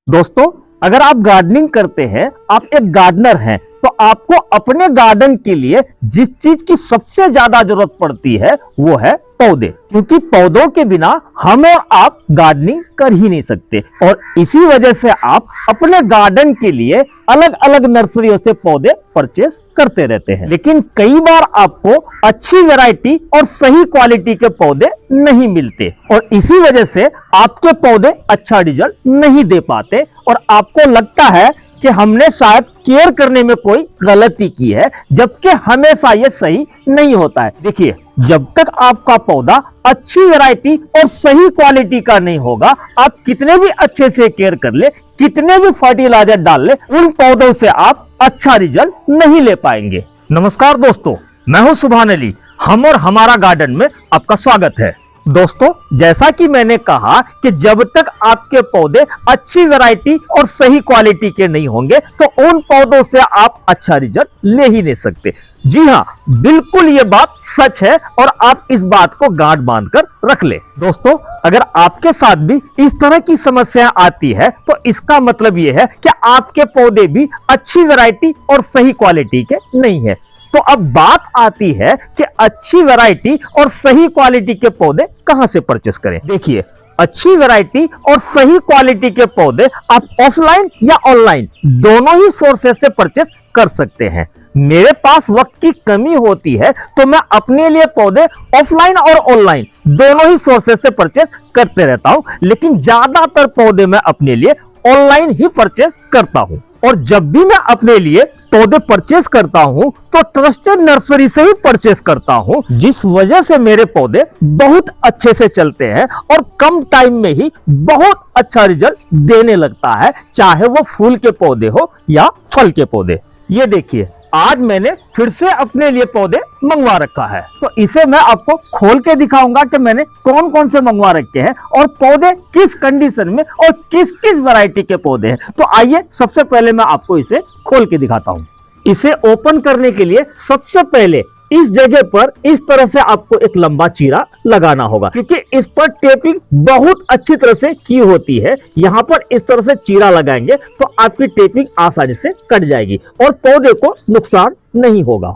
दोस्तों, अगर आप गार्डनिंग करते हैं, आप एक गार्डनर हैं, तो आपको अपने गार्डन के लिए जिस चीज की सबसे ज्यादा जरूरत पड़ती है वो है पौधे। क्योंकि पौधों के बिना हम और आप गार्डनिंग कर ही नहीं सकते और इसी वजह से आप अपने गार्डन के लिए अलग अलग नर्सरियों से पौधे परचेस करते रहते हैं। लेकिन कई बार आपको अच्छी वैरायटी और सही क्वालिटी के पौधे नहीं मिलते और इसी वजह से आपके पौधे अच्छा रिजल्ट नहीं दे पाते और आपको लगता है कि हमने शायद केयर करने में कोई गलती की है, जबकि हमेशा ये सही नहीं होता है। देखिए, जब तक आपका पौधा अच्छी वैरायटी और सही क्वालिटी का नहीं होगा, आप कितने भी अच्छे से केयर कर ले, कितने भी फर्टिलाइजर डाल ले, उन पौधों से आप अच्छा रिजल्ट नहीं ले पाएंगे। नमस्कार दोस्तों, मैं हूं सुभान अली। हम और हमारा गार्डन में आपका स्वागत है। दोस्तों, जैसा कि मैंने कहा कि जब तक आपके पौधे अच्छी वैरायटी और सही क्वालिटी के नहीं होंगे, तो उन पौधों से आप अच्छा रिजल्ट ले ही नहीं सकते। जी हाँ, बिल्कुल ये बात सच है और आप इस बात को गांठ बांधकर रख ले। दोस्तों, अगर आपके साथ भी इस तरह की समस्या आती है, तो इसका मतलब ये है कि आपके पौधे भी अच्छी वैरायटी और सही क्वालिटी के नहीं है। तो अब बात आती है कि अच्छी वैरायटी और सही क्वालिटी के पौधे कहां से परचेस करें। देखिए, अच्छी वैरायटी और सही क्वालिटी के पौधे आप ऑफलाइन या ऑनलाइन दोनों ही सोर्सेस से परचेस कर सकते हैं। मेरे पास वक्त की कमी होती है तो मैं अपने लिए पौधे ऑफलाइन और ऑनलाइन दोनों ही सोर्सेस से परचेस करते रहता हूं, लेकिन ज्यादातर पौधे मैं अपने लिए ऑनलाइन ही परचेस करता हूं। और जब भी मैं अपने लिए पौधे परचेस करता हूं तो ट्रस्टेड नर्सरी से ही परचेस करता हूं, जिस वजह से मेरे पौधे बहुत अच्छे से चलते हैं और कम टाइम में ही बहुत अच्छा रिजल्ट देने लगता है, चाहे वो फूल के पौधे हो या फल के पौधे। ये देखिए, आज मैंने फिर से अपने लिए पौधे मंगवा रखा है, तो इसे मैं आपको खोल के दिखाऊंगा कि मैंने कौन कौन से मंगवा रखे हैं और पौधे किस कंडीशन में और किस किस वैरायटी के पौधे हैं। तो आइए, सबसे पहले मैं आपको इसे खोल के दिखाता हूं। इसे ओपन करने के लिए सबसे पहले इस जगह पर इस तरह से आपको एक लंबा चीरा लगाना होगा, क्योंकि इस पर टेपिंग बहुत अच्छी तरह से की होती है। यहाँ पर इस तरह से चीरा लगाएंगे तो आपकी टेपिंग आसानी से कट जाएगी और पौधे को नुकसान नहीं होगा।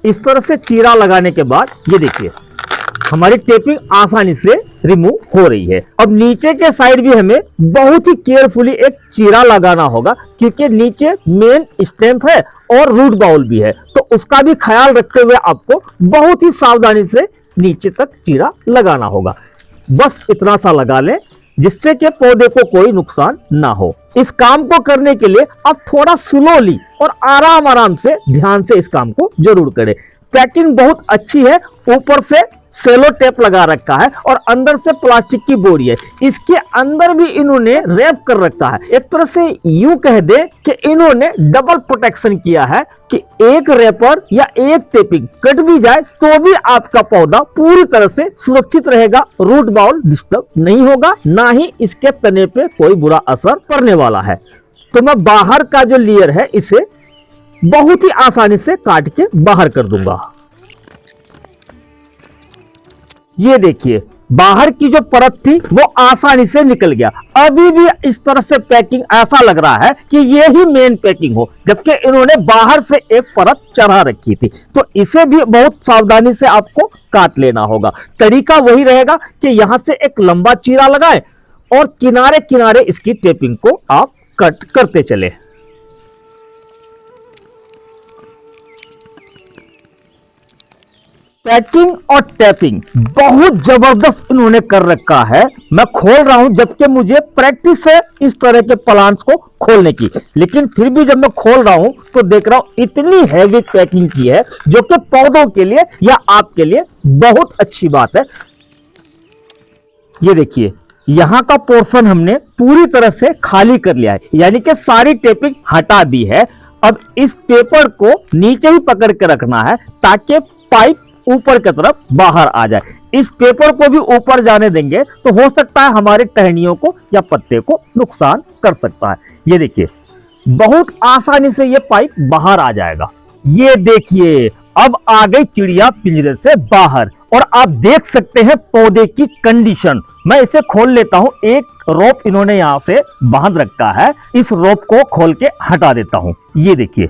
इस तरह से चीरा लगाने के बाद ये देखिए, हमारी टेपिंग आसानी से रिमूव हो रही है। अब नीचे के साइड भी हमें बहुत ही केयरफुली एक चीरा लगाना होगा, क्योंकि नीचे मेन स्टेम है और रूट बाउल भी है, तो उसका भी ख्याल रखते हुए आपको बहुत ही सावधानी से नीचे तक चीरा लगाना होगा। बस इतना सा लगा लें जिससे कि पौधे को कोई नुकसान ना हो। इस काम को करने के लिए आप थोड़ा स्लोली और आराम आराम से ध्यान से इस काम को जरूर करें। पैकिंग बहुत अच्छी है, ऊपर से सेलो टेप लगा रखा है और अंदर से प्लास्टिक की बोरी है। इसके अंदर भी इन्होंने रैप कर रखा है। एक तरह से यूं कह दे कि इन्होंने डबल प्रोटेक्शन किया है कि एक रैपर या एक टेपिंग कट भी जाए तो भी आपका पौधा पूरी तरह से सुरक्षित रहेगा, रूट बाउल डिस्टर्ब नहीं होगा, ना ही इसके तने पे कोई बुरा असर पड़ने वाला है। तो मैं बाहर का जो लेयर है इसे बहुत ही आसानी से काट के बाहर कर दूंगा। ये देखिए, बाहर की जो परत थी वो आसानी से निकल गया। अभी भी इस तरह से पैकिंग ऐसा लग रहा है कि ये ही मेन पैकिंग हो, जबकि इन्होंने बाहर से एक परत चढ़ा रखी थी। तो इसे भी बहुत सावधानी से आपको काट लेना होगा। तरीका वही रहेगा कि यहां से एक लंबा चीरा लगाएं और किनारे किनारे इसकी टेपिंग को आप कट करते चले। पैकिंग और टैपिंग बहुत जबरदस्त इन्होंने कर रखा है। मैं खोल रहा हूं, जबकि मुझे प्रैक्टिस है इस तरह के प्लांट्स को खोलने की, लेकिन फिर भी जब मैं खोल रहा हूं तो देख रहा हूं इतनी हैवी पैकिंग की है, जो कि पौधों के लिए या आपके लिए बहुत अच्छी बात है। ये देखिए, यहां का पोर्शन हमने पूरी तरह से खाली कर लिया है, यानी कि सारी टेपिंग हटा दी है। अब इस पेपर को नीचे ही पकड़ के रखना है ताकि पाइप ऊपर की तरफ बाहर आ जाए। इस पेपर को भी ऊपर जाने देंगे तो हो सकता है हमारे टहनियों को या पत्ते को नुकसान कर सकता है। ये देखिए, बहुत आसानी से ये पाइप बाहर आ जाएगा। ये देखिए, अब आ गई चिड़िया पिंजरे से बाहर और आप देख सकते हैं पौधे की कंडीशन। मैं इसे खोल लेता हूं। एक रोप इन्होंने यहां से बांध रखा है, इस रोप को खोल के हटा देता हूं। ये देखिए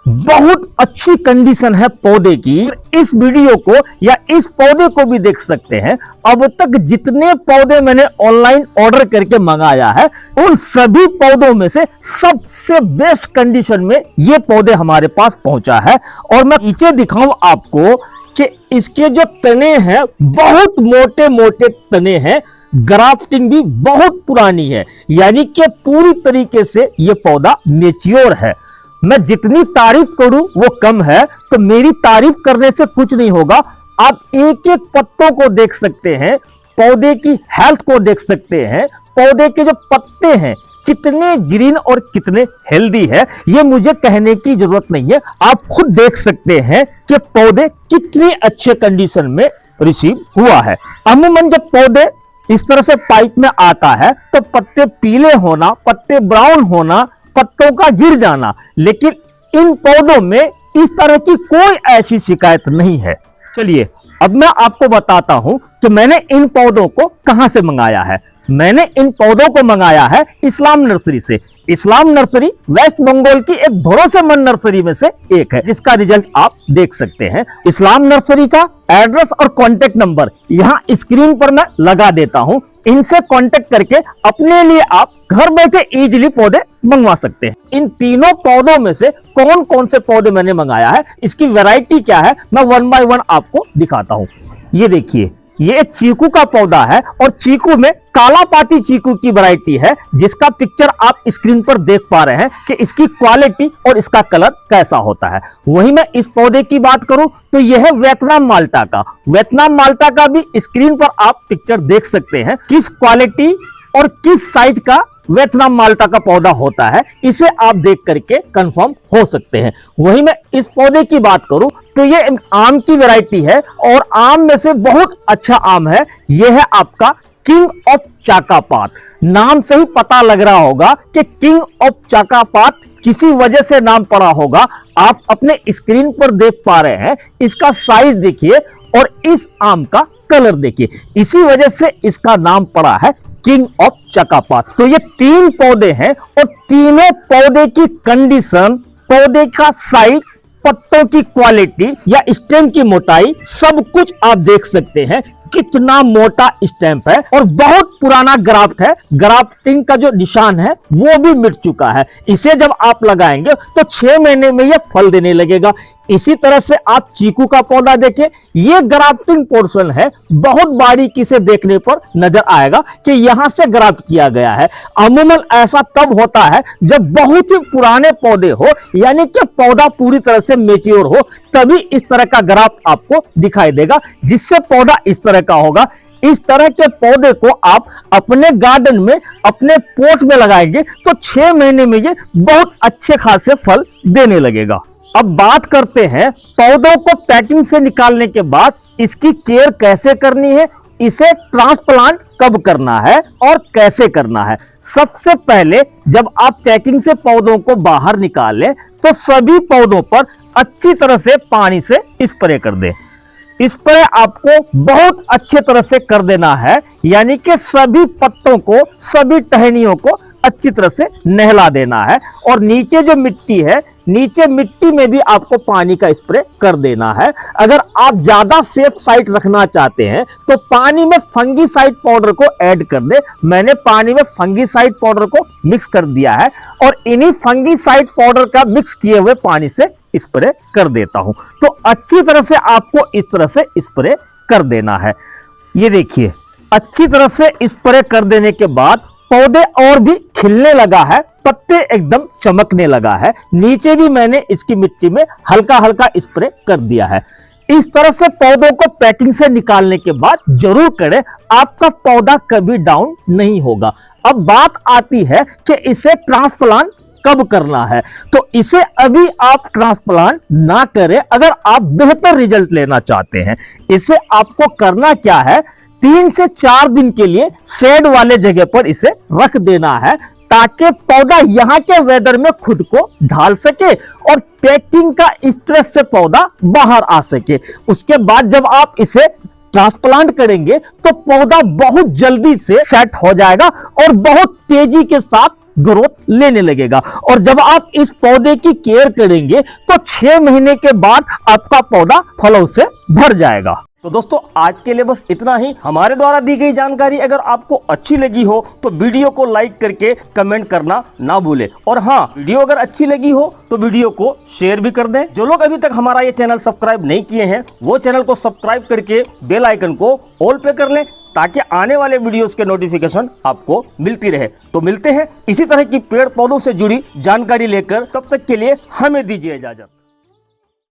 बहुत अच्छी कंडीशन है पौधे की। इस वीडियो को या इस पौधे को भी देख सकते हैं। अब तक जितने पौधे मैंने ऑनलाइन ऑर्डर करके मंगाया है उन सभी पौधों में से सबसे बेस्ट कंडीशन में ये पौधे हमारे पास पहुंचा है। और मैं नीचे दिखाऊं आपको कि इसके जो तने हैं बहुत मोटे मोटे तने हैं, ग्राफ्टिंग भी बहुत पुरानी है, यानी कि पूरी तरीके से ये पौधा मैच्योर है। मैं जितनी तारीफ करूं वो कम है, तो मेरी तारीफ करने से कुछ नहीं होगा। आप एक एक पत्तों को देख सकते हैं, पौधे की हेल्थ को देख सकते हैं, पौधे के जो पत्ते हैं कितने ग्रीन और कितने हेल्दी है, ये मुझे कहने की जरूरत नहीं है। आप खुद देख सकते हैं कि पौधे कितनी अच्छे कंडीशन में रिसीव हुआ है। अमूमन जब पौधे इस तरह से पाइप में आता है तो पत्ते पीले होना, पत्ते ब्राउन होना, पत्तों का गिर जाना, लेकिन इन पौधों में इस तरह की कोई ऐसी शिकायत नहीं है। चलिए अब मैं आपको बताता हूं कि मैंने इन पौधों को कहां से मंगाया है। मैंने इन पौधों को मंगाया है इस्लाम नर्सरी से। इस्लाम नर्सरी वेस्ट बंगाल की एक भरोसेमंद नर्सरी में से एक है, जिसका रिजल्ट आप देख सकते हैं। इस्लाम नर्सरी का एड्रेस और कांटेक्ट नंबर यहां स्क्रीन पर मैं लगा देता हूं। इनसे कांटेक्ट करके अपने लिए आप घर बैठे इजीली पौधे मंगवा सकते हैं। इन तीनों पौधों में से कौन कौन से पौधे मैंने मंगाया है, इसकी वैरायटी क्या है, मैं 1 बाय 1 आपको दिखाता हूं। ये देखिए ये एक चीकू का पौधा है और चीकू में काला पाती चीकू की वैरायटी है, जिसका पिक्चर आप स्क्रीन पर देख पा रहे हैं कि इसकी क्वालिटी और इसका कलर कैसा होता है। वहीं मैं इस पौधे की बात करूं तो यह है वियतनाम माल्टा का। वियतनाम माल्टा का भी स्क्रीन पर आप पिक्चर देख सकते हैं, किस क्वालिटी और किस साइज का वियतनाम माल्टा का पौधा होता है, इसे आप देख करके कंफर्म हो सकते हैं। वहीं मैं इस पौधे की बात करूं तो ये आम की वैरायटी है और आम में से बहुत अच्छा आम है। यह है आपका किंग ऑफ चाकापात। नाम से ही पता लग रहा होगा कि किंग ऑफ चाकापात किसी वजह से नाम पड़ा होगा। आप अपने स्क्रीन पर देख पा रहे हैं, इसका साइज देखिए और इस आम का कलर देखिए, इसी वजह से इसका नाम पड़ा है किंग ऑफ चाकापात। तो ये 3 पौधे हैं और तीनों पौधे की कंडीशन, पौधे का साइज, पत्तों की क्वालिटी या स्टेम की मोटाई, सब कुछ आप देख सकते हैं। कितना मोटा स्टैम्प है और बहुत पुराना ग्राफ्ट है। ग्राफ्टिंग का जो निशान है वो भी मिट चुका है। इसे जब आप लगाएंगे तो 6 महीने में ये फल देने लगेगा। इसी तरह से आप चीकू का पौधा देखें, ये ग्राफ्टिंग पोर्शन है, बहुत बारीकी से देखने पर नजर आएगा कि यहां से ग्राफ्ट किया गया है। अमूमन ऐसा तब होता है जब बहुत ही पुराने पौधे हो, यानी कि पौधा पूरी तरह से मैच्योर हो, तभी इस तरह का ग्राफ्ट आपको दिखाई देगा, जिससे पौधा इस तरह का होगा। इस तरह के पौधे को आप अपने गार्डन में, अपने पोट में लगाएंगे तो 6 महीने में ये बहुत अच्छे खासे फल देने लगेगा। अब बात करते हैं पौधों को पैकिंग से निकालने के बाद इसकी केयर कैसे करनी है, इसे ट्रांसप्लांट कब करना है और कैसे करना है। सबसे पहले जब आप पैकिंग से पौधों को बाहर निकालें तो सभी पौधों पर अच्छी तरह से पानी से स्प्रे कर दें। स्प्रे आपको बहुत अच्छे तरह से कर देना है, यानी कि सभी पत्तों को, सभी टहनियों को अच्छी तरह से नहला देना है। और नीचे जो मिट्टी है, नीचे मिट्टी में भी आपको पानी का स्प्रे कर देना है। अगर आप ज्यादा सेफ साइड रखना चाहते हैं तो पानी में फंगीसाइड पाउडर को ऐड कर दे। मैंने पानी में फंगीसाइड पाउडर को मिक्स कर दिया है और इन्हीं फंगीसाइड पाउडर का मिक्स किए हुए पानी से स्प्रे कर देता हूं। तो अच्छी तरह से आपको इस तरह से स्प्रे कर देना है। ये देखिए अच्छी तरह से स्प्रे कर देने के बाद पौधे और भी खिलने लगा है, पत्ते एकदम चमकने लगा है। नीचे भी मैंने इसकी मिट्टी में हल्का हल्का स्प्रे कर दिया है। इस तरह से पौधों को पैकिंग से निकालने के बाद जरूर करें, आपका पौधा कभी डाउन नहीं होगा। अब बात आती है कि इसे ट्रांसप्लांट कब करना है। तो इसे अभी आप ट्रांसप्लांट ना करें अगर आप बेहतर रिजल्ट लेना चाहते हैं। इसे आपको करना क्या है, 3 से 4 दिन के लिए शेड वाले जगह पर इसे रख देना है, ताकि पौधा यहाँ के वेदर में खुद को ढाल सके और पैकिंग का स्ट्रेस से पौधा बाहर आ सके। उसके बाद जब आप इसे ट्रांसप्लांट करेंगे तो पौधा बहुत जल्दी से सेट हो जाएगा और बहुत तेजी के साथ ग्रोथ लेने लगेगा। और जब आप इस पौधे की केयर करेंगे तो 6 महीने के बाद आपका पौधा फलों से भर जाएगा। तो दोस्तों आज के लिए बस इतना ही। हमारे द्वारा दी गई जानकारी अगर आपको अच्छी लगी हो तो वीडियो को लाइक करके कमेंट करना ना भूले। और हाँ, वीडियो अगर अच्छी लगी हो तो वीडियो को शेयर भी कर दें। जो लोग अभी तक हमारा ये चैनल सब्सक्राइब नहीं किए हैं वो चैनल को सब्सक्राइब करके बेल आइकन को ऑल पे कर लें ताकि आने वाले वीडियोस के नोटिफिकेशन आपको मिलती रहे। तो मिलते हैं इसी तरह की पेड़ पौधों से जुड़ी जानकारी लेकर, तब तक के लिए हमें दीजिए इजाजत।